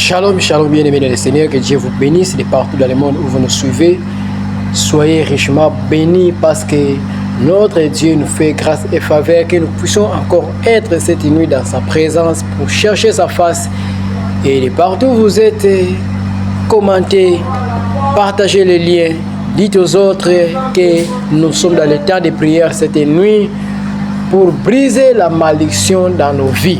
Shalom, shalom, bien-aimés dans le Seigneur, que Dieu vous bénisse de partout dans le monde où vous nous suivez. Soyez richement bénis parce que notre Dieu nous fait grâce et faveur, que nous puissions encore être cette nuit dans sa présence pour chercher sa face. Et de partout où vous êtes, commentez, partagez les liens, dites aux autres que nous sommes dans le temps de prière cette nuit pour briser la malédiction dans nos vies.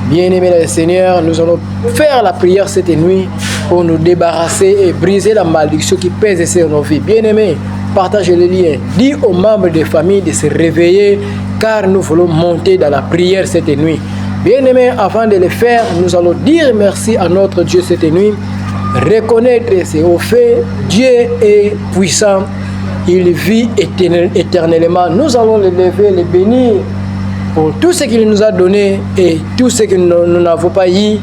Bien-aimés dans le Seigneur, nous allons faire la prière cette nuit pour nous débarrasser et briser la malédiction qui pèse sur nos vies. Bien-aimés, partagez les liens. Dis aux membres des familles de se réveiller car nous voulons monter dans la prière cette nuit. Bien-aimés, avant de le faire, nous allons dire merci à notre Dieu cette nuit. Reconnaître ses hauts faits. Dieu est puissant. Il vit éternellement. Nous allons le lever, le bénir pour tout ce qu'il nous a donné et tout ce que nous n'avons pas eu,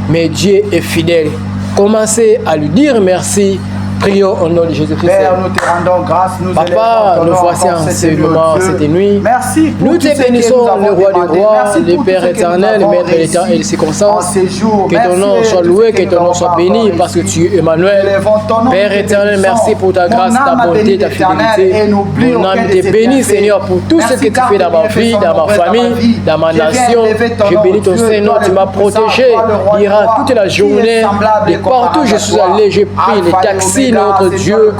mais Dieu est fidèle. Commencez à lui dire merci. Prions au nom de Jésus-Christ. Père, nous te rendons grâce, nous Papa, nous voici en ce moment, cette nuit. Merci pour nous te bénissons, le roi des rois, le Père éternel, maître des temps et des circonstances. Que ton nom soit loué, que ton nom soit béni, parce que tu es Emmanuel. Père éternel, merci pour ta grâce, ta bonté, ta fidélité. Mon âme te bénit, Seigneur, pour tout ce que tu fais dans ma vie, dans ma famille, dans ma nation. Je bénis ton Seigneur, tu m'as protégé durant toute la journée. De partout je suis allé, j'ai pris les taxis, notre Dieu,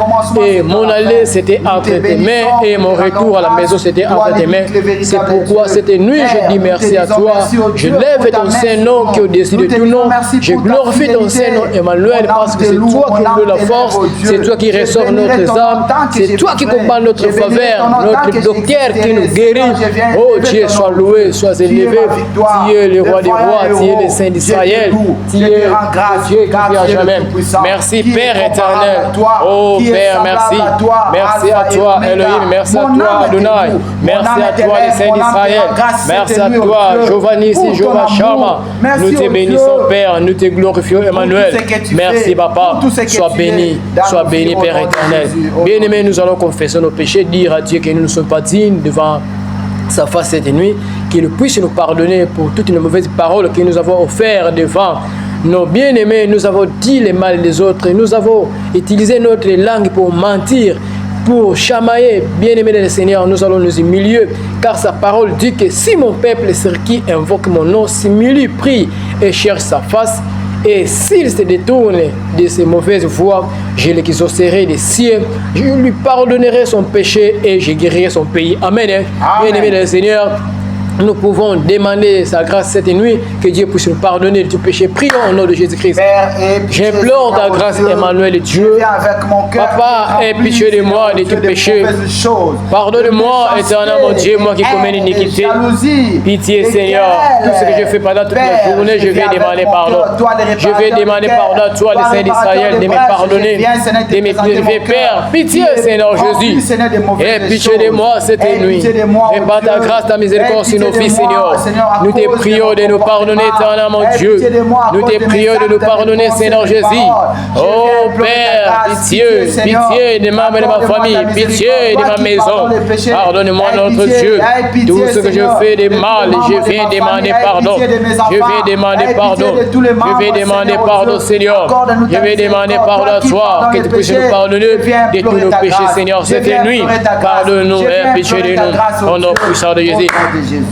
et mon aller c'était entre tes mains et mon retour à la maison c'était entre tes mains. C'est pourquoi cette nuit je dis merci à toi. Je lève ton Saint-Nom qui est au-dessus de tout nom. Je glorifie ton Saint-Nom Emmanuel parce que c'est toi qui nous donne la force, c'est toi qui ressort notre âme, c'est toi qui combat notre faveur, notre docteur qui nous guérit. Oh Dieu, sois loué, sois élevé. Tu es le roi des rois, tu es le Saint d'Israël, tu es Dieu qui vit à jamais. Merci Père éternel. Oh Père, merci. Merci à toi, Elohim. Merci à toi, Adonai. Merci à toi, les saints d'Israël. Merci à toi, Giovanni, Jehovah Shama. Nous te bénissons, Père. Nous te glorifions, Emmanuel. Merci, Papa. Sois béni, Père éternel. Bien-aimés, nous allons confesser nos péchés, dire à Dieu que nous ne sommes pas dignes devant sa face cette nuit, qu'il puisse nous pardonner pour toutes les mauvaises paroles que nous avons offertes devant nos bien-aimés. Nous avons dit le mal des autres, nous avons utilisé notre langue pour mentir, pour chamailler. Bien-aimés dans le Seigneur, nous allons nous humilier, car sa parole dit que si mon peuple sur qui invoque mon nom s'humilie, prie et cherche sa face, et s'il se détourne de ses mauvaises voies, je l'exaucerai des cieux, je lui pardonnerai son péché et je guérirai son pays. Amen. Bien-aimés dans le Seigneur, nous pouvons demander sa grâce cette nuit, que Dieu puisse nous pardonner de tout péché. Prions au nom de Jésus-Christ. J'implore ta grâce, Emmanuel, Dieu. Papa, aie pitié de moi de tout péché. Pardonne-moi, éternel mon Dieu, moi qui commets l'iniquité. Pitié, Seigneur. Tout ce que je fais pendant toute la journée, je vais demander pardon. Je vais demander pardon à toi, les saints d'Israël, de me pardonner, de me prélever. Père, pitié, Seigneur Jésus. Aie pitié de moi cette nuit. Et par ta grâce, ta miséricorde, fils, Seigneur, nous te prions de nous pardonner, éternel mon Dieu. Nous te prions de nous pardonner, Seigneur Jésus. Oh Père, pitié, pitié des membres de ma famille, pitié de ma maison. Pardonne-moi, notre Dieu. Tout ce que je fais de mal, je viens demander pardon. Je vais demander pardon. Je vais demander pardon, Seigneur. Je vais demander pardon à toi, que tu puisses nous pardonner de tous nos péchés, Seigneur, cette nuit. Pardonne-nous et pitié de nous. Au nom puissant de Jésus.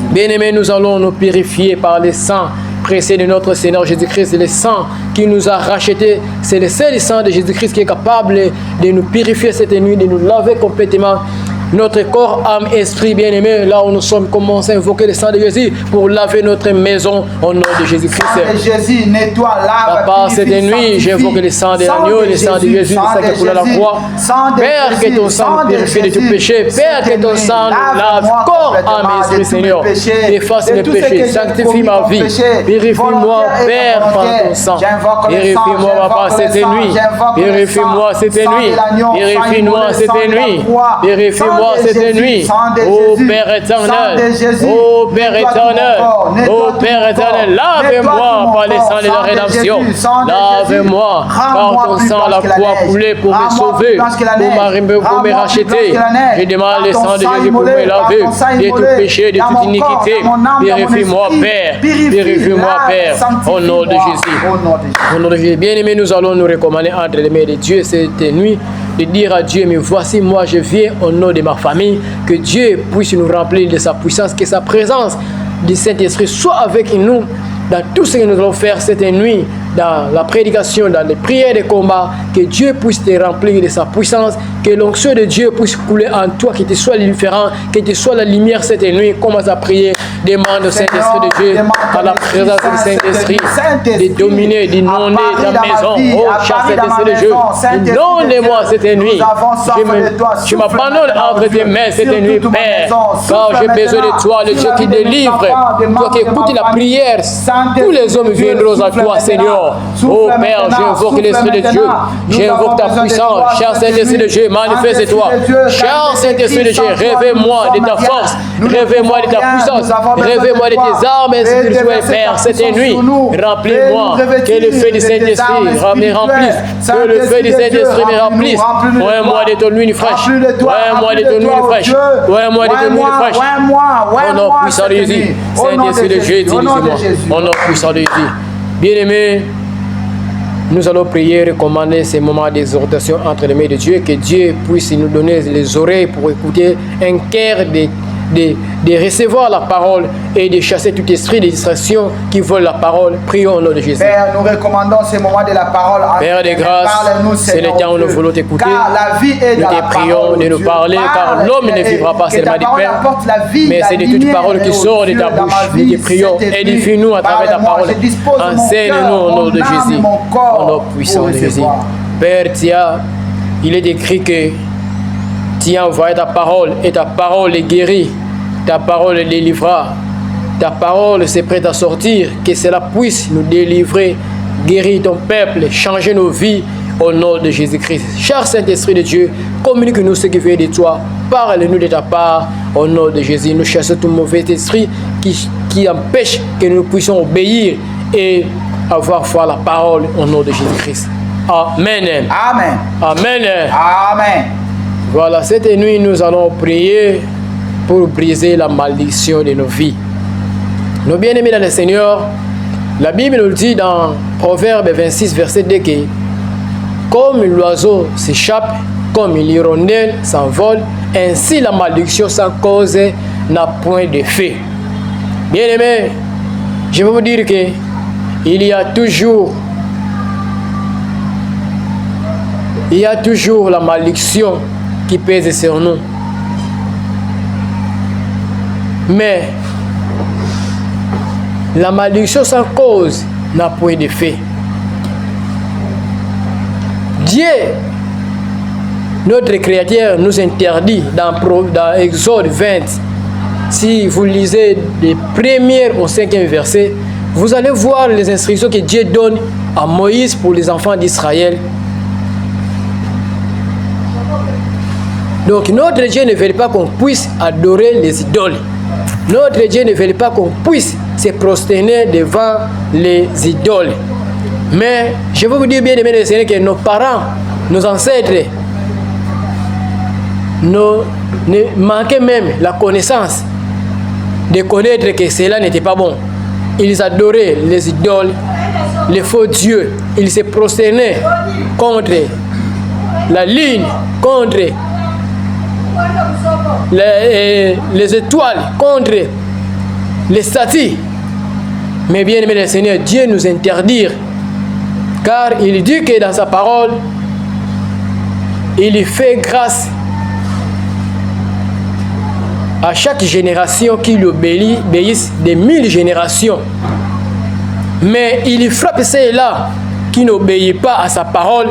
Bien-aimés, nous allons nous purifier par le sang précieux de notre Seigneur Jésus-Christ. C'est le sang qui nous a rachetés. C'est le seul sang de Jésus-Christ qui est capable de nous purifier cette nuit, de nous laver complètement notre corps, âme, esprit, bien-aimé. Là où nous sommes, commençons à invoquer le sang de Jésus pour laver notre maison au nom de Jésus-Christ. Jésus, nettoie, lave. Papa, cette nuit, j'invoque le sang de l'agneau, le sang de Jésus, le sang qui coule à la croix. Père, que ton sang nous purifie de tout péché. Père, que ton sang nous lave corps, âme et esprit, Seigneur. Efface mes péchés, sanctifie ma vie. Purifie-moi, Père, par ton sang. Purifie-moi, Papa, cette nuit. Purifie-moi cette nuit. Purifie-moi cette nuit. Purifie-moi lave-moi cette nuit. Ô Père éternel, ô Père éternel, ô Père éternel, lave-moi par les sangs de la rédemption. Lave-moi par ton sang, la croix coulée pour me sauver, pour me racheter. Je demande le sang de Jésus pour me laver de tout péché, de toute iniquité. Purifie-moi, Père. Purifie-moi, Père. Au nom de Jésus. Au nom de Jésus. Bien-aimés, nous allons nous recommander entre les mains de Dieu cette nuit, de dire à Dieu, mais voici moi je viens au nom de ma famille, que Dieu puisse nous remplir de sa puissance, que sa présence du Saint-Esprit soit avec nous dans tout ce que nous allons faire cette nuit, dans la prédication, dans les prières de combat, que Dieu puisse te remplir de sa puissance, que l'onction de Dieu puisse couler en toi, que tu sois différent, que tu sois la lumière cette nuit. Commence à prier, demande au Saint-Esprit de Dieu, à la présence du Saint-Esprit, de dominer, d'inonder ta maison. Oh, cher Saint-Esprit de Dieu, inonde-moi cette nuit. Je m'abandonne entre tes mains cette nuit, Père, car j'ai besoin de toi, le Dieu qui délivre, toi qui écoutes la prière. Tous les hommes viendront à toi, Seigneur. Oh Père, j'invoque l'Esprit de Dieu. J'invoque ta puissance. Cher Saint-Esprit de Dieu, manifeste-toi. Cher Saint-Esprit de Dieu, réveille-moi de ta force. Réveille-moi de ta puissance. Réveille-moi de tes armes spirituelles, Père, cette nuit. Remplis-moi. Que le feu du Saint-Esprit me remplisse. Que le feu du Saint-Esprit me remplisse. Ouais-moi de ton huile fraîche. Ouais-moi de ton huile fraîche. Ouais-moi de ton huile fraîche. Au nom puissant de Jésus. Saint-Esprit de Dieu, utilise-moi. Au nom puissant de Jésus. Bien-aimés, nous allons prier, recommander ces moments d'exhortation entre les mains de Dieu, que Dieu puisse nous donner les oreilles pour écouter, un cœur de recevoir la parole et de chasser tout esprit de distraction qui vole la parole. Prions au nom de Jésus. Père, nous recommandons ces moments de la parole. Père de grâce, c'est le temps où nous voulons t'écouter. Nous te prions de nous parler, car l'homme ne vivra pas seulement du pain, mais c'est de toute parole qui sort de ta bouche. Nous te prions, édifie-nous à travers ta parole. Enseigne-nous au nom de Jésus, au nom puissant de Jésus. Père, il est écrit que tu as envoyé ta parole et ta parole est guérie, ta parole est délivrera, ta parole c'est prête à sortir, que cela puisse nous délivrer, guérir ton peuple, changer nos vies au nom de Jésus-Christ. Cher Saint-Esprit de Dieu, communique-nous ce qui vient de toi, parle-nous de ta part au nom de Jésus. Nous chassons tout mauvais esprit qui empêche que nous puissions obéir et avoir foi à la parole au nom de Jésus-Christ. Amen. Amen. Amen. Amen. Voilà, cette nuit, nous allons prier pour briser la malédiction de nos vies. Nos bien-aimés dans le Seigneur, la Bible nous dit dans Proverbe 26, verset 2 que comme l'oiseau s'échappe, comme l'hirondelle s'envole, ainsi la malédiction sans cause n'a point d'effet. Bien-aimés, je vais vous dire que il y a toujours la malédiction qui pèse sur nous. Mais la malédiction sans cause n'a point d'effet. Dieu, notre Créateur, nous interdit dans Exode 20, si vous lisez des 1er au 5e verset, vous allez voir les instructions que Dieu donne à Moïse pour les enfants d'Israël. Donc notre Dieu ne veut pas qu'on puisse adorer les idoles. Notre Dieu ne veut pas qu'on puisse se prosterner devant les idoles. Mais je veux vous dire bien aimé le Seigneur que nos parents, nos ancêtres, ne manquaient même la connaissance de connaître que cela n'était pas bon. Ils adoraient les idoles, les faux dieux. Ils se prosternaient contre la lune, contre les étoiles, contre les statues. Mais bien aimé le Seigneur, Dieu nous interdit, car il dit que dans sa parole, il fait grâce à chaque génération qui l'obéisse des 1000 générations. Mais il frappe ceux-là qui n'obéissent pas à sa parole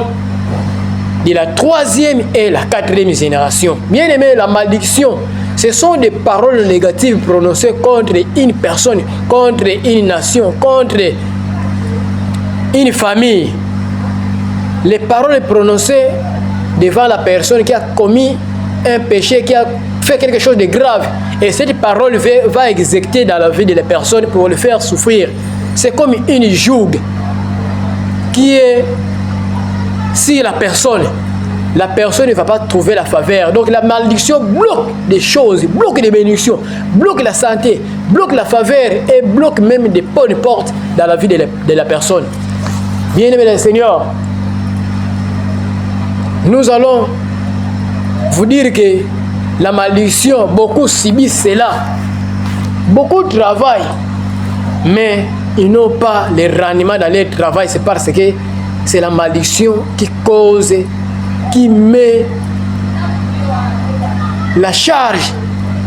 de la 3e et la 4e génération. Bien aimé, la malédiction, ce sont des paroles négatives prononcées contre une personne, contre une nation, contre une famille. Les paroles prononcées devant la personne qui a commis un péché, qui a fait quelque chose de grave. Et cette parole va exécuter dans la vie de la personne pour le faire souffrir. C'est comme une joug qui est sur la personne. La personne ne va pas trouver la faveur. Donc la malédiction bloque des choses, bloque des bénédictions, bloque la santé, bloque la faveur et bloque même des bonnes portes dans la vie de la personne. Bien-aimés le Seigneur, nous allons vous dire que la malédiction, beaucoup subissent cela. Beaucoup travaillent, mais ils n'ont pas le rendement dans leur travail. C'est parce que c'est la malédiction qui cause, qui met la charge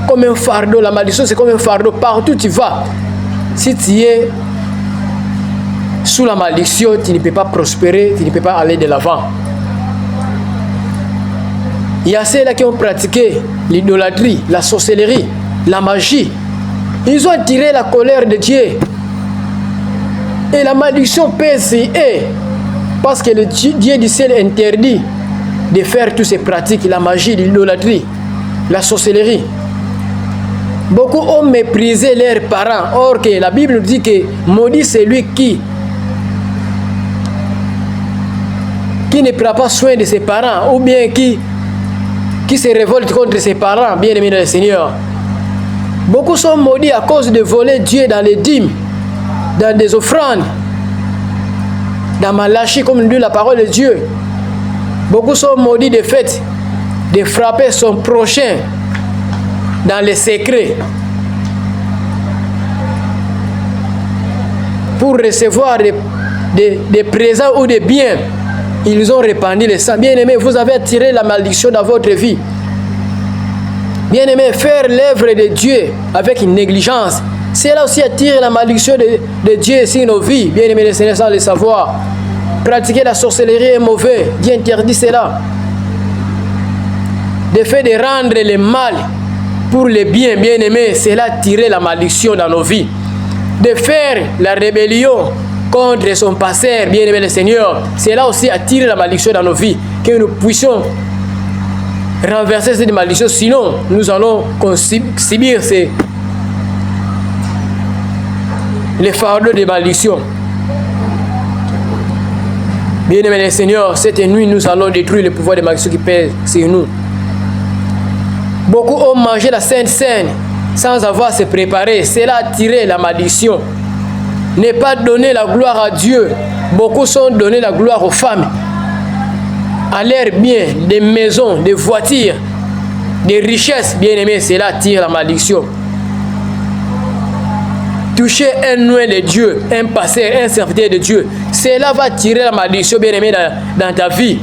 comme un fardeau. La malédiction, c'est comme un fardeau. Partout où tu vas, si tu es sous la malédiction, tu ne peux pas prospérer, tu ne peux pas aller de l'avant. Il y a ceux-là qui ont pratiqué l'idolâtrie, la sorcellerie, la magie. Ils ont attiré la colère de Dieu. Et la malédiction pèse sur eux. Parce que le Dieu du ciel interdit de faire toutes ces pratiques, la magie, l'idolâtrie, la sorcellerie. Beaucoup ont méprisé leurs parents. Or que la Bible dit que maudit c'est lui qui ne prend pas soin de ses parents, ou bien qui se révolte contre ses parents, bien aimés dans le Seigneur. Beaucoup sont maudits à cause de voler Dieu dans les dîmes, dans des offrandes, dans Malachie, comme dit la parole de Dieu. Beaucoup sont maudits de fait de frapper son prochain dans les secrets pour recevoir des présents ou des biens. Ils ont répandu le sang. Bien-aimés, vous avez attiré la malédiction dans votre vie. Bien-aimés, faire l'œuvre de Dieu avec une négligence, cela aussi attire la malédiction de Dieu sur nos vies. Bien-aimés, le Seigneur sans le savoir. Pratiquer la sorcellerie est mauvais. Dieu interdit cela. Le fait de rendre le mal pour le bien, bien-aimés, cela attire la malédiction dans nos vies. De faire la rébellion contre son pasteur, bien-aimé le Seigneur, cela aussi attire la malédiction dans nos vies, que nous puissions renverser cette malédiction, sinon nous allons subir les fardeaux de malédiction. Bien-aimé le Seigneur, cette nuit nous allons détruire le pouvoir de malédiction qui pèse sur nous. Beaucoup ont mangé la Sainte Seine sans avoir se préparé, cela a attiré la malédiction. Ne pas donner la gloire à Dieu. Beaucoup sont donnés la gloire aux femmes, à leurs biens, des maisons, des voitures, des richesses. Bien-aimés, cela attire la malédiction. Toucher un noix de Dieu, un pasteur, un serviteur de Dieu, cela va tirer la malédiction, bien-aimé, dans ta vie.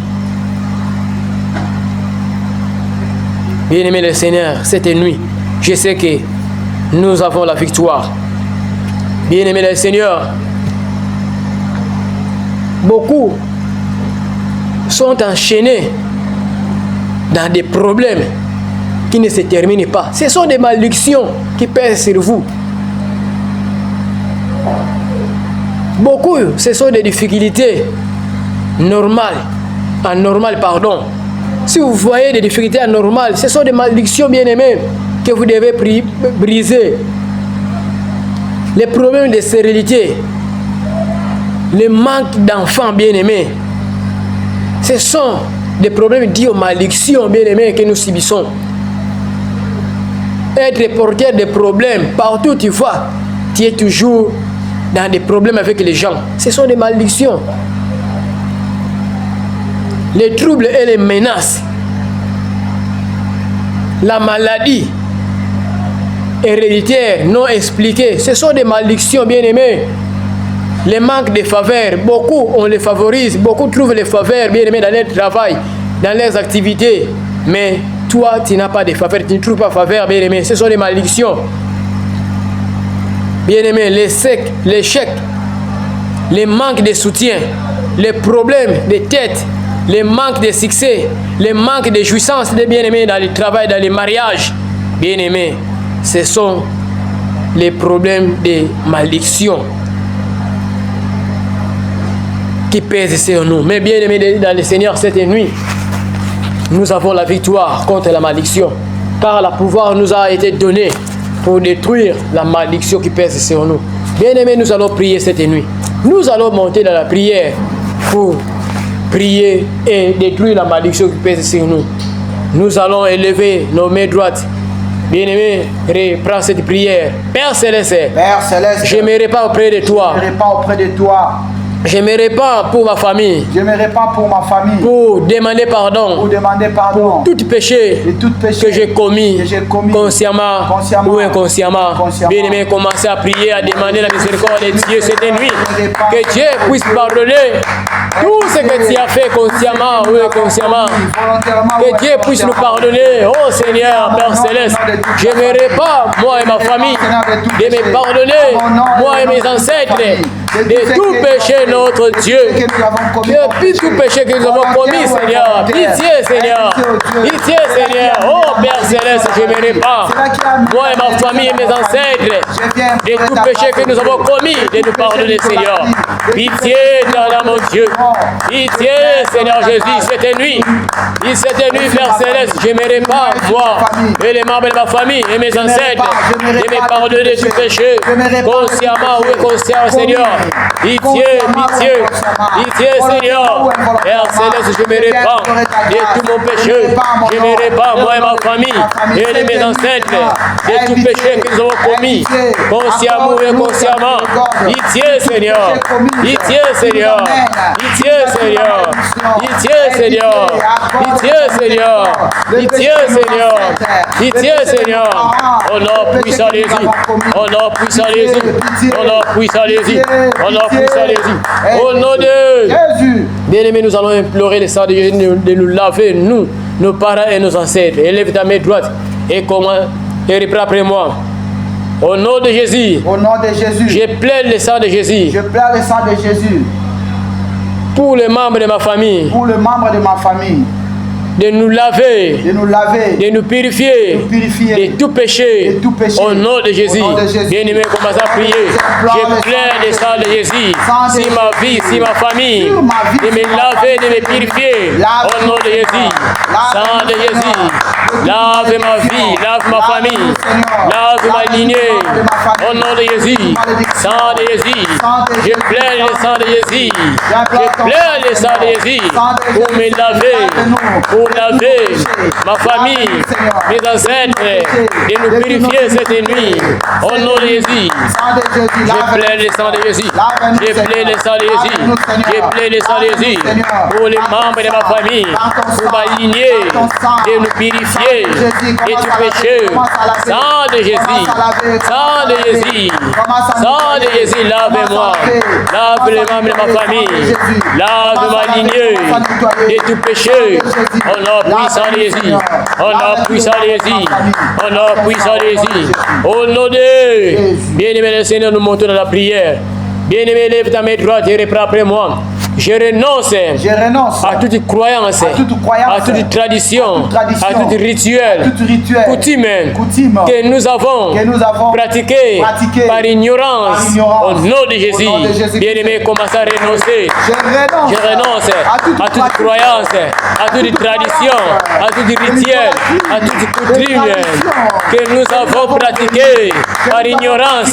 Bien-aimé le Seigneur, cette nuit, je sais que nous avons la victoire. Bien-aimé le Seigneur, beaucoup sont enchaînés dans des problèmes qui ne se terminent pas. Ce sont des malédictions qui pèsent sur vous. Beaucoup, ce sont des difficultés normales, anormales, pardon. Si vous voyez des difficultés anormales, ce sont des malédictions, bien-aimés, que vous devez briser. Les problèmes de stérilité, le manque d'enfants, bien-aimés, ce sont des problèmes dus aux malédictions, bien-aimés, que nous subissons. Être porteur de problèmes, partout où tu vas, tu es toujours dans des problèmes avec les gens. Ce sont des malédictions. Les troubles et les menaces, la maladie héréditaire non expliquée, ce sont des malédictions, bien-aimés. Le manque de faveur, beaucoup on les favorise, beaucoup trouvent les faveurs, bien-aimés, dans leur travail, dans leurs activités. Mais toi, tu n'as pas de faveur, tu ne trouves pas faveur, bien-aimés. Ce sont des malédictions. Bien-aimés, l'échec, les manques de soutien, les problèmes de tête, les manques de succès, les manques de jouissance des bien-aimés dans le travail, dans les mariages, bien-aimés, ce sont les problèmes de malédiction qui pèsent sur nous. Mais bien-aimés dans le Seigneur, cette nuit, nous avons la victoire contre la malédiction. Car le pouvoir nous a été donné pour détruire la malédiction qui pèse sur nous. Bien-aimés, nous allons prier cette nuit. Nous allons monter dans la prière pour prier et détruire la malédiction qui pèse sur nous. Nous allons élever nos mains droites. Bien-aimé, reprends cette prière. Père Céleste, je ne m'aimerais pas auprès de toi. Je me répands pour ma famille. Pour demander pardon. Pour tout péché que j'ai commis, consciemment ou inconsciemment. Bien-aimé, commencez à prier, à demander la miséricorde de Dieu cette nuit. Que Dieu puisse pardonner tout ce que tu as fait consciemment ou inconsciemment. Que Dieu puisse nous pardonner. Oh Seigneur, Père Céleste, je me répands, moi et ma famille, de me pardonner, moi et mes ancêtres, de tout péché, notre Dieu, depuis tout péché que nous avons commis, Seigneur. Pitié, Seigneur. Pitié, Seigneur. Oh Père Céleste, je me répands, moi et ma famille et mes ancêtres, de tout péché que nous avons commis, de nous pardonner, Seigneur. Pitié, mon Dieu. Pitié, Seigneur Jésus, cette nuit. Cette nuit, Père Céleste, je me répands, moi et les membres de ma famille et mes ancêtres, de me pardonner de tout péché, consciemment ou inconsciemment, Seigneur. Pitié, pitié, pitié, Seigneur. Père Céleste, je me répands de tout mon péché. Je me répands, moi et ma famille, et mes ancêtres, de tout péché que nous avons commis, consciemment ou inconsciemment. Pitié, Seigneur. Pitié, Seigneur. Pitié, Seigneur. Pitié, Seigneur. Pitié, Seigneur. Pitié, Seigneur. Pitié, Seigneur. Oh non, puissant Jésus. Oh non, puissant Jésus. Oh non, puissant Jésus. Oh non, puissant Jésus. Au nom de Jésus. Bien-aimés, nous allons implorer le sang de Jésus de nous laver, nous, nos parents et nos ancêtres. Élève ta main droite et reprends après moi. Au nom de Jésus. Au nom de Jésus. Je plaide le sang de Jésus. Je plaide le sang de Jésus. Pour les membres de ma famille. Pour les membres de ma famille. De nous laver, de nous purifier, de tout péché, au nom de Jésus. Bien-aimé, commencez à prier. Je plaide le sang de Jésus, si ma vie, si ma famille, de me laver, de me purifier, au nom de Jésus. Sang de Jésus, lave ma vie, lave ma famille, lave ma lignée, au nom de Jésus. Sang de Jésus, je plaide le sang de Jésus, je plaide le sang de Jésus pour me laver, pour laver ma famille, mes ancêtres, et nous purifier cette nuit. Au nom de Jésus, je plaide le sang de Jésus. Je plaide le sang de Jésus. Je plaide le sang de Jésus pour les membres de ma famille, pour ma lignée, de nous purifier et tout péché. Sang de Jésus, sang de Jésus, sang de Jésus, lave-moi, lave les membres de ma famille, lave ma lignée et tout péché. Au nom puissant de Jésus, au nom puissant de Jésus, au nom puissant de Jésus, au nom de bien-aimé le Seigneur, nous montons dans la prière. Bien-aimé, lève ta main droite et reprends après moi. Je renonce à toute croyance, à toute tradition, à tout rituel, coutume que nous avons pratiqué par ignorance. Au nom de Jésus, bien-aimé, commence à renoncer. Je renonce à toute croyance, à toute tradition, à tout rituel, à toute coutume que nous avons pratiqué par ignorance.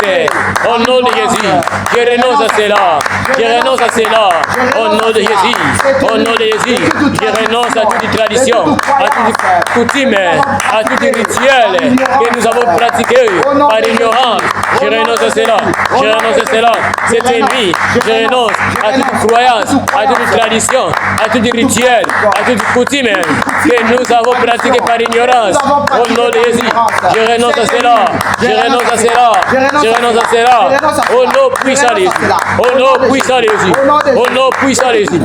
Au nom de Jésus, je renonce à cela. Je renonce à cela. Au nom de Jésus, au nom de Jésus, je renonce à toute tradition, à toute coutume, à tout rituel que nous avons pratiqué par ignorance. Je renonce à cela, je renonce à cela. Cette nuit, je renonce à toute croyance, à toute tradition, à tout rituel, à toute coutume que nous avons pratiqué par ignorance. Au nom de Jésus, je renonce à cela, je renonce à cela, je renonce à cela. Au nom puissant de Jésus, au nom puissant de Jésus, au nom puissant de Jésus.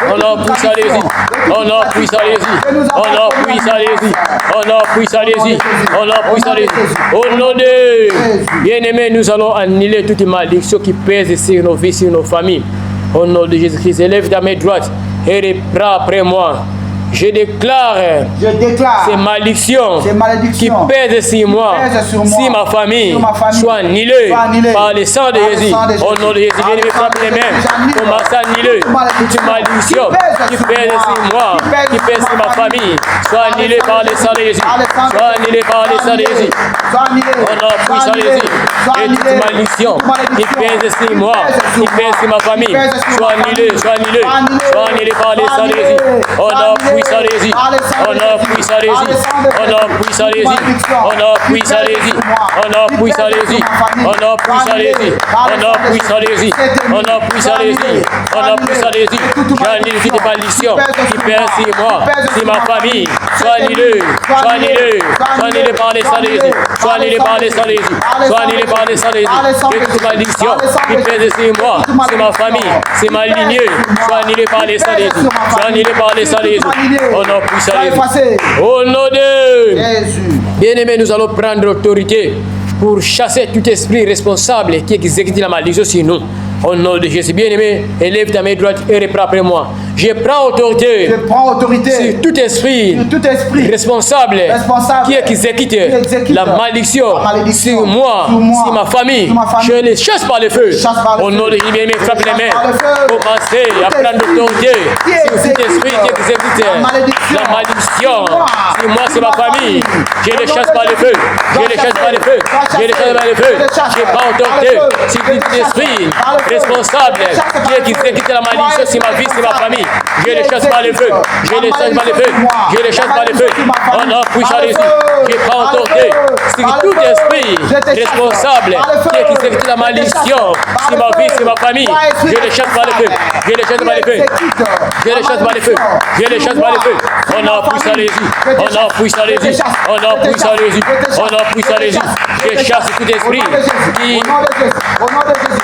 On a puissant les yeux, on a puissant les yeux, on a puissant les yeux, on a puissant les yeux, on a puissant les yeux. Au nom de bien-aimés, nous allons annuler toute malédiction qui pèse sur nos vies, sur nos familles. Au nom de Jésus-Christ, élève ta main droite et reprends après moi. Je déclare ces malédictions qui pèsent sur moi, si ma famille soit annulée par le sang de Jésus. Au nom de Jésus, bien-aimé, frappe les mains. Commence à annuler annulé. Toute malédiction qui pèse sur moi, qui pèse sur ma famille, soit annulé par le sang de Jésus. Soit annulé par le sang de Jésus. Au nom puissant de Jésus. Et toute malédiction qui pèse sur moi, qui pèse sur ma famille, soit annulé, soit annulé, soit annulé par le sang de Jésus. Au nom puissant de Jésus. Au nom puissant de Jésus. Au nom puissant de Jésus. Au nom puissant de Jésus. Au nom puissant de Jésus. Au nom puissant de Jésus. Au nom puissant de Jésus. Au nom puissant de Jésus. Au nom puissant de Jésus. J'annule toute malédiction qui pèse sur moi, sur ma famille. Soit annulé, soit annulé, soit annulé par les sang de Jésus. Soit annulé par les sang de Jésus. Soit annulé par les sang de Jésus. Et toute malédiction qui pèse sur moi, sur ma famille, sur ma lignée, soit annulé par les sang de Jésus. Soit annulé par les sang de Jésus. Au nom puissant de Jésus. Au nom de Jésus. Bien-aimés, nous allons prendre l'autorité pour chasser tout esprit responsable qui exécute la malédiction sur nous. Au nom de Jésus, bien-aimé, élève ta main droite et reprends après moi. Je prends autorité sur tout esprit responsable qui exécute la malédiction sur moi, sur ma famille. Je les chasse par le feu. Au nom de Jésus, bien-aimé, frappe les mains. Commencez à prendre l'autorité sur tout esprit qui exécute la malédiction sur moi, sur ma famille. Je les chasse par le feu. Je les chasse par le feu. Je les chasse par le feu. Je prends autorité sur tout esprit responsable qui exécute la malédiction sur ma vie, sur ma famille. Je les chasse par le feu. Je les chasse par le feu. Je les chasse par le feu. Au nom puissant de Jésus. Je prends autorité sur tout esprit responsable qui exécute la malédiction sur ma vie, sur ma famille. Je les chasse par le feu. Je les chasse par le feu. Je les chasse par le feu. Je les chasse par le feu. Au nom puissant de Jésus. Au nom puissant de Jésus. Au nom puissant de Jésus. Au nom puissant de Jésus. Je chasse tout esprit qui...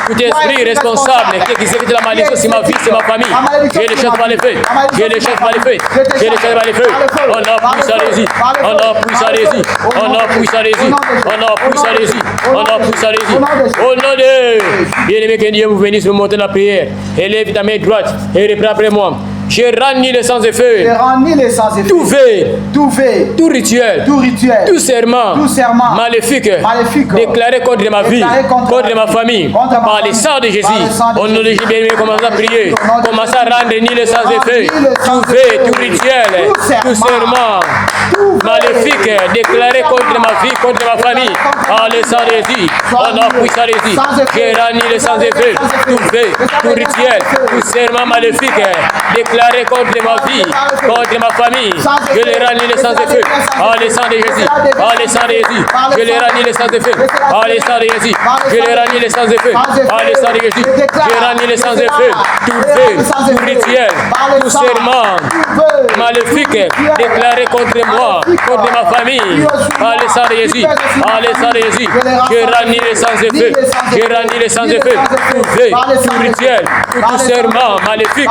Tout esprit responsable qui exécute la malédiction sur ma vie, sur ma famille. Je les chasse par les feux. Je les chasse par les feux. Je les chasse par les feux. Au nom puissant de Jésus. Au nom puissant de Jésus. Au nom puissant de Jésus. Au nom puissant de Jésus. Au nom puissant de Jésus. Au nom de... Bien-aimé, que Dieu vous bénisse pour monter la prière. Élève ta main droite et reprends après moi. Je rannis les sans effet. Tout vœu, tout rituel, tout serment maléfique déclaré contre ma vie, contre ma famille, par le sang de Jésus. Au nom de Jésus, bien-aimé, commencez à prier. Commencez à rendre ni les sans effet. Tout vœu, tout rituel, tout serment maléfique déclaré contre ma vie, contre ma famille, par le sang de Jésus. Au nom puissant de Jésus, je rannis les sans effet. Tout vœu, tout rituel, tout serment maléfique déclaré contre ma vie, contre ma famille, je les rannis les sans effet. Par le sang de Jésus, par le sang de Jésus, je les rannis les sans effet. Par le sang de Jésus, je les rannis les sans effet. Par le sang de Jésus, je rannis les sans effet. Tout vœu, tout rituel, tout serment maléfique déclaré contre moi, contre ma famille, par le sang de Jésus, par le sang de Jésus, je rannis les sans effet. Je rannis les sans effet. Tout vœu, tout rituel, tout serment maléfique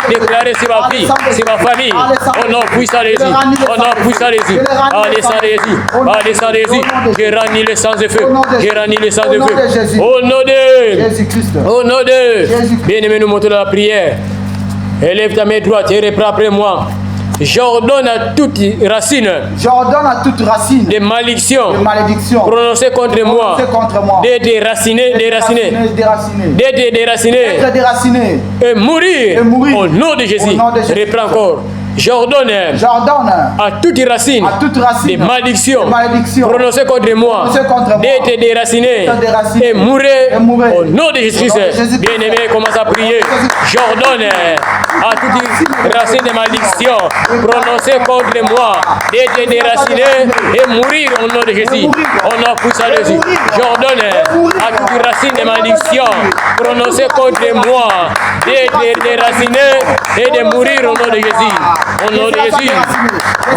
déclaré sur ma vie, sur ma famille, au nom puissant de Jésus, au nom puissant de Jésus, par le sang de Jésus, par le sang de Jésus, je rannis les sans effet, je rannis les sans effet, au nom de Jésus-Christ, au nom de bien-aimé, nous montons la prière. Élève ta main droite et reprends après moi. J'ordonne à toute racine des malédictions prononcées contre moi d'être déracinées et mourir au nom de Jésus. Reprends encore. J'ordonne à toute racine des malédictions prononcées contre moi d'être déracinées et mourir au nom de Jésus-Christ. Bien-aimé, commence à prier. J'ordonne à toute racine des malédictions prononcées contre moi d'être déracinées et mourir au nom de Jésus. Au nom puissant de Jésus. J'ordonne à toute racine des malédictions prononcées contre moi d'être déracinées et de mourir au nom de Jésus. Au nom de Jésus,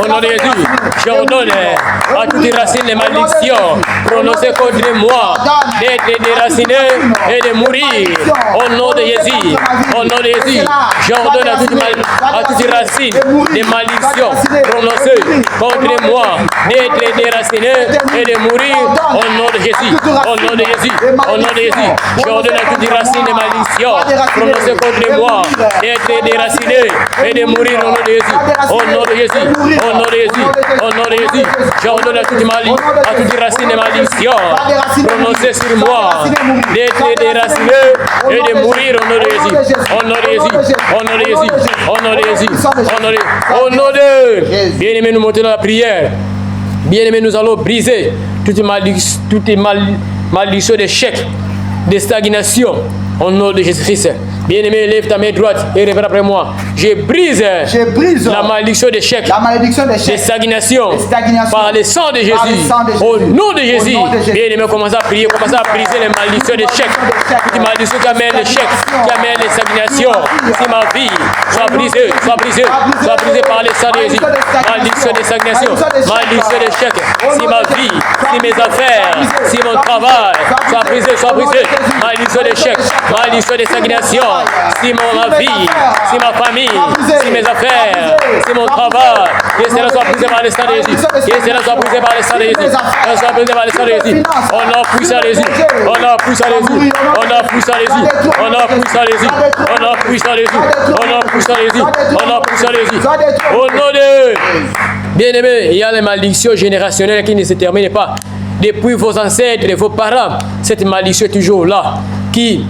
au nom de Jésus, j'ordonne à toute racine de malédiction prononcée contre moi d'être déracinée et de mourir. Au nom de Jésus, au nom de Jésus, j'ordonne à toute racine de malédiction prononcée contre moi d'être déraciné et de mourir au nom de Jésus. Au nom de Jésus. Au nom de Jésus. J'ordonne à toute racine de malédiction prononcée contre moi d'être déraciné et de mourir au nom de Jésus. Au nom de Jésus. Au nom de Jésus. Au nom de Jésus. J'ordonne à toute racine de malédiction prononcée sur moi d'être déraciné et de mourir au nom de Jésus. Au nom de Jésus. Au nom de Jésus. Au nom de Jésus. Au nom de bien-aimés, nous montons dans la prière. Bien-aimés, nous allons briser toute malédiction d'échec, de stagnation. Au nom de Jésus-Christ. Bien-aimé, lève ta main droite et répète après moi. Je brise la malédiction d'échec, de stagnation, par le sang de Jésus. Au nom de Jésus. Bien-aimé, commencez à prier, commencez à briser les malédictions d'échec. Toute malédiction qui amène l'échec, qui amène les stagnations. Si ma vie soit brisée, soit brisée, soit brisée par le sang de Jésus. Malédiction de stagnation, malédiction d'échec. Si ma vie, si mes affaires, si mon travail soit brisé, soit brisé. Malédiction d'échec, malédiction de stagnation. Si ma vie, si ma famille, si mes affaires, si mon travail, que cela soit brisé par le sang de Jésus. Que cela soit brisé par le sang de Jésus. Que cela soit brisé par le sang de Jésus. On a puissant Jésus. On a puissant Jésus. On a puissant Jésus. On a puissant Jésus. On a puissant Jésus. On a puissant Jésus. On a puissant Jésus. Au nom de bien-aimés, il y a les malédictions générationnelles qui ne se terminent pas. Depuis vos ancêtres et vos parents, cette malédiction est toujours là. Qui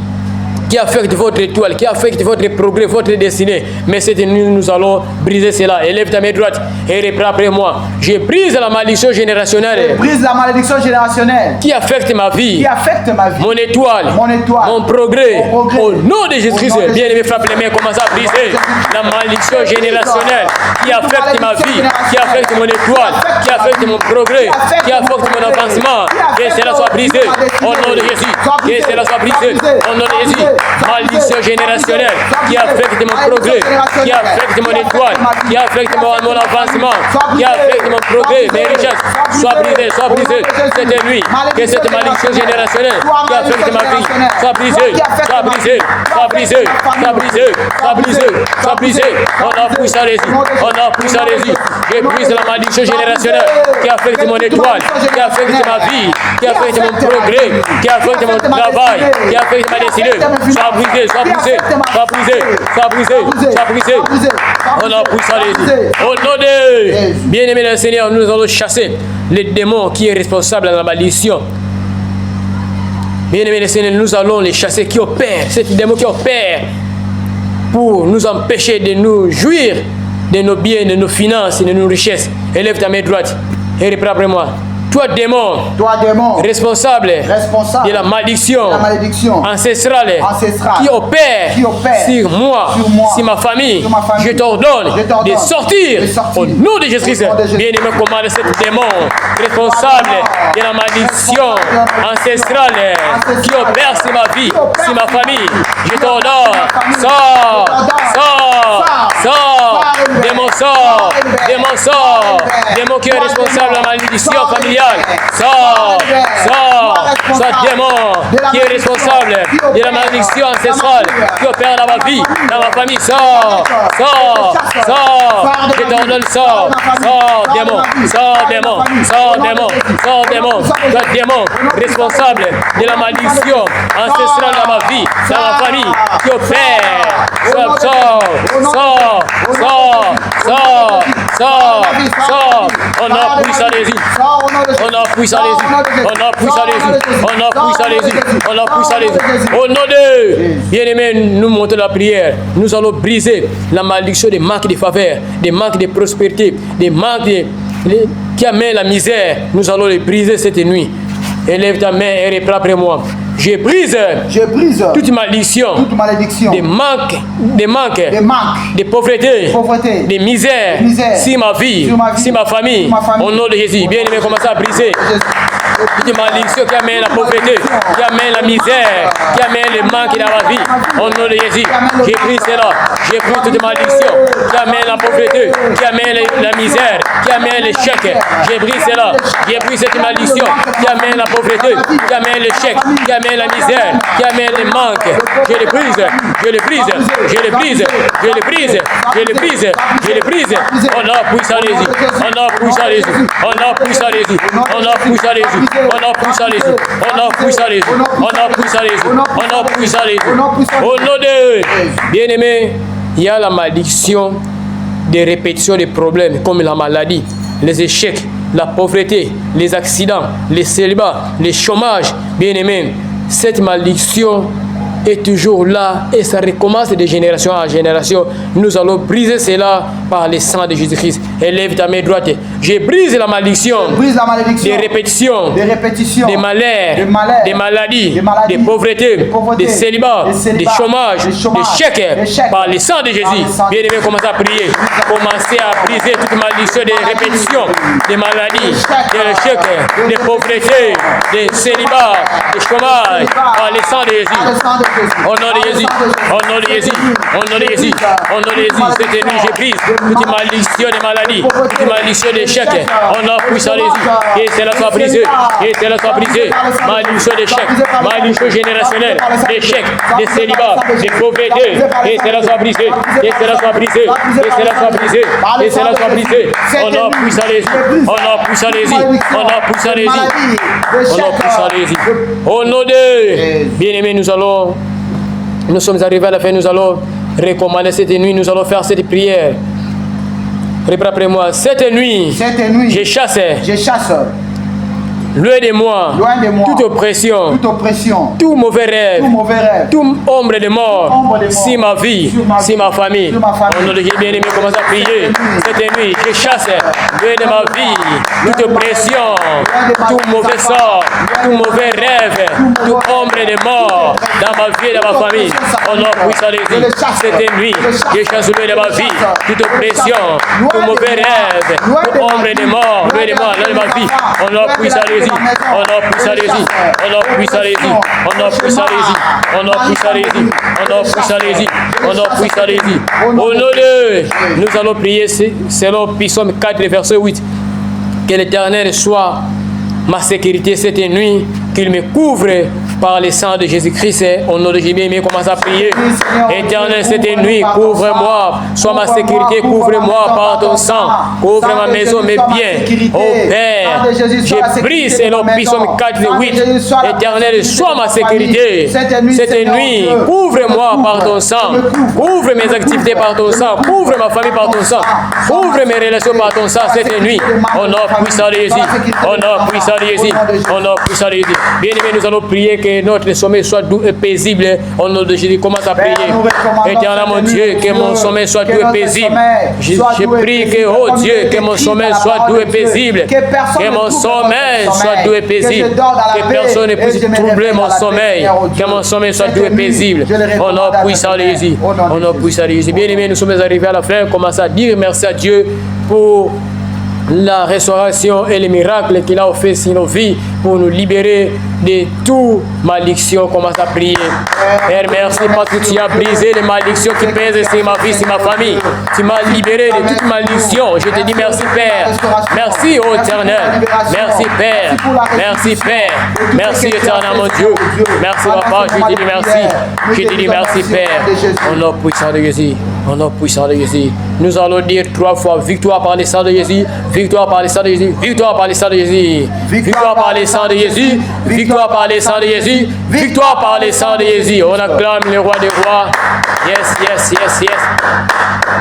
affecte votre étoile, qui affecte votre progrès, votre destinée. Mais cette nuit, nous allons briser cela. Élève ta main droite et reprends après moi. Je brise la malédiction générationnelle. Je brise la malédiction générationnelle. Qui affecte ma vie. Qui affecte ma vie. Mon étoile. Mon progrès. Au nom de Jésus-Christ. Bien aimé, frappe les mains, commence à briser la malédiction générationnelle. Qui affecte ma vie. Qui affecte mon étoile. Qui affecte mon progrès. Qui affecte mon avancement. Que cela soit brisé. Au nom de Jésus. Que cela soit brisé. Au nom de Jésus. Malédiction générationnelle qui affecte mon progrès, qui affecte mon étoile, qui affecte mon avancement, qui affecte mon progrès, mes richesses, soit brisée cette nuit. Que cette malédiction générationnelle qui affecte ma vie soit brisée, soit brisée, soit brisée, soit brisée, soit brisée, soit brisée. On a poussé à Jésus, on a poussé à Jésus. Je brise la malédiction générationnelle qui affecte mon étoile, qui affecte ma vie, qui affecte mon progrès, qui affecte mon travail, qui affecte ma destinée. Soit brisé, soit brisé, soit brisé, soit brisé, soit brisé. On a poussé à Jésus. Au nom de bien-aimé le Seigneur, nous allons chasser les démons qui est responsable de la malédiction. Bien-aimé le Seigneur, nous allons les chasser qui opèrent, ces démons qui opèrent pour nous empêcher de nous jouir de nos biens, de nos finances, de nos richesses. Élève ta main droite et reprends après moi. Toi démon, responsable de la malédiction ancestrale qui opère sur moi, sur ma famille, je t'ordonne de sortir au nom de Jésus-Christ. Bien-aimé, commande cet démon responsable de la malédiction ancestrale qui opère sur ma vie, sur ma famille. Je t'ordonne, sors, sors, sors, démon sort, démon sort, démon qui est responsable de la malédiction familiale. Sors, démon qui est responsable de la malédiction ancestrale qui opère dans ma vie, dans ma famille. Sors, je t'ordonne, sors, démon, sors, démon, sors, démon, sors, démon, toi démon responsable de la malédiction ancestrale dans ma vie, dans ma famille, qui opère. Sors, on a puissance à Jésus. On a puissance à Jésus. On a puissance à Jésus. On a puissance à Jésus. On a puissance à Jésus. Au nom de bien-aimés, nous montons la prière. Nous allons briser la malédiction des manques de faveur, des manques de prospérité, des manques qui amènent la misère. Nous allons les briser cette nuit. Élève ta main et reprends après moi. Je brise toute malédiction, des manques, de pauvreté, de misère, si ma vie, si ma famille, au nom de Jésus. Bien aimé, commencez à briser toute malédiction qui amène la pauvreté, qui amène la misère, qui amène le manque dans ma vie, au nom de Jésus. J'ai pris cela, j'ai pris toute malédiction qui amène la pauvreté, qui amène la misère, qui amène l'échec. J'ai pris cela, j'ai pris cette malédiction qui amène la pauvreté, qui amène l'échec, qui amène la misère, qui amène le manque. Je le brise, je le brise, je le brise, je le brise, je le brise, je le brise. On a puissant Jésus, on a puissant Jésus, on a puissant Jésus, on a puissant Jésus, on a puissant Jésus, on a puissant Jésus, on a puissant Jésus, on a puissant Jésus. Au nom de bien-aimé, il y a la malédiction des répétitions des problèmes comme la maladie, les échecs, la pauvreté, les accidents, les célibats, les chômages. Bien-aimé, cette malédiction est toujours là et ça recommence de génération en génération. Nous allons briser cela par le sang de Jésus-Christ. Élève ta main droite. Je brise la malédiction, des répétitions, des malheurs, des maladies, des pauvretés, des célibats, des chômages, des chèques par le sang de Jésus. Bien-aimé, commencez à prier. Commencez à briser toute malédiction des répétitions, des maladies, des chèques, des pauvretés, des célibats, des chômages par le sang de Jésus. Au nom de Jésus, au nom de Jésus, au nom de Jésus, au nom de Jésus, cette nuit je brise toute malédiction des maladies, toute malédiction des chèques. On a puissant Jésus, et cela soit brisé, et cela soit brisé. Malédiction des chèques, malédiction générationnelle, des chèques, des célibats, des pauvretés, et cela soit brisé, et cela soit brisé, et cela soit brisé, et cela soit brisé. On a puissant Jésus, on a puissant Jésus, on a puissant Jésus, on a puissant Jésus. Au nom de bien-aimés, nous sommes arrivés à la fin, nous allons recommander cette nuit, nous allons faire cette prière. Répète après moi, cette nuit, je chasse. Loin de moi, toute oppression, tout mauvais rêve, toute ombre de mort, si ma vie, si ma famille. Au nom de Dieu bien-aimé, commence à prier. Cette nuit, je chasse loin de ma vie, toute oppression, tout mauvais sort, tout mauvais rêve, toute ombre de mort dans ma vie et dans ma famille. Au nom puissant de Jésus, cette nuit, je chasse loin de ma vie, toute oppression, tout mauvais rêve, toute ombre de mort, loin de moi, loin de ma vie. Au nom puissant de Jésus. On a puissant Jésus, on a puissant Jésus, on a puissant Jésus, on a puissant Jésus, on a puissant Jésus, on a puissant Jésus. Au nom de, nous allons prier selon Psaume 4, verset 8. Que l'Éternel soit ma sécurité cette nuit, qu'il me couvre par le sang de Jésus-Christ. Au nom de Jésus, bien-aimé, commence à prier. Éternel, cette nuit, couvre-moi, sois ma sécurité, couvre-moi par ton sang, couvre ma maison, mes biens. Oh Père, je prie selon Psaume 4, 8. Éternel, sois ma sécurité. Cette nuit, couvre-moi par ton sang, couvre mes activités par ton sang, couvre ma famille par ton sang, couvre mes relations par ton sang cette nuit. Au nom puissant de Jésus, au nom puissant de Jésus, au nom puissant de Jésus. Bien-aimé, nous allons prier que notre sommeil soit doux et paisible. Au nom de Jésus, commence à prier. Éternel mon Dieu, que mon sommeil soit doux et paisible. Je prie que, oh Dieu, que mon sommeil soit doux et paisible. Que mon sommeil soit doux et paisible. Que personne ne puisse troubler mon sommeil. Que mon sommeil soit doux et paisible. Au nom puissant de Jésus. Au nom puissant de Jésus. Bien-aimé, nous sommes arrivés à la fin. Commence à dire merci à Dieu pour la restauration et les miracles qu'il a offert sur nos vies pour nous libérer de toute malédiction. Commence à prier. Père, merci parce que tu as brisé les malédictions qui pèsent sur ma vie, sur ma famille. Tu m'as libéré de toute malédiction. Je te dis merci, Père. Merci, ô Éternel. Merci, Père. Merci, Père. Merci, Éternel, mon Dieu. Merci, Papa. Je te dis merci. Je te dis merci, Père. Au nom puissant de Jésus. Au nom puissant de Jésus. Nous allons dire 3 fois victoire par le sang de Jésus. Victoire par le sang de Jésus. Victoire par le sang de Jésus. Victoire par le sang de Jésus. Victoire par le sang de Jésus. Victoire par le sang de Jésus. On acclame le roi des rois. Yes, yes, yes, yes.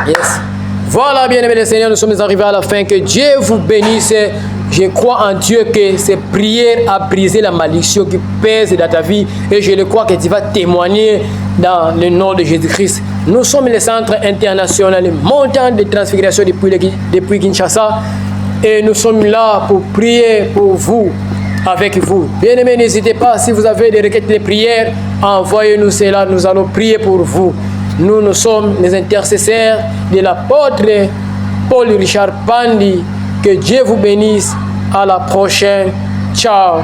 Yes. Voilà, bien-aimés les Seigneurs, nous sommes arrivés à la fin. Que Dieu vous bénisse. Je crois en Dieu que ces prières a brisé la malédiction qui pèse dans ta vie. Et je le crois que tu vas témoigner dans le nom de Jésus-Christ. Nous sommes le centre international montant de transfiguration depuis Kinshasa. Et nous sommes là pour prier pour vous, avec vous. Bien-aimés, n'hésitez pas, si vous avez des requêtes de prière, envoyez-nous cela, nous allons prier pour vous. Nous sommes les intercesseurs de l'apôtre Paul Richard Pandi. Que Dieu vous bénisse. À la prochaine. Ciao.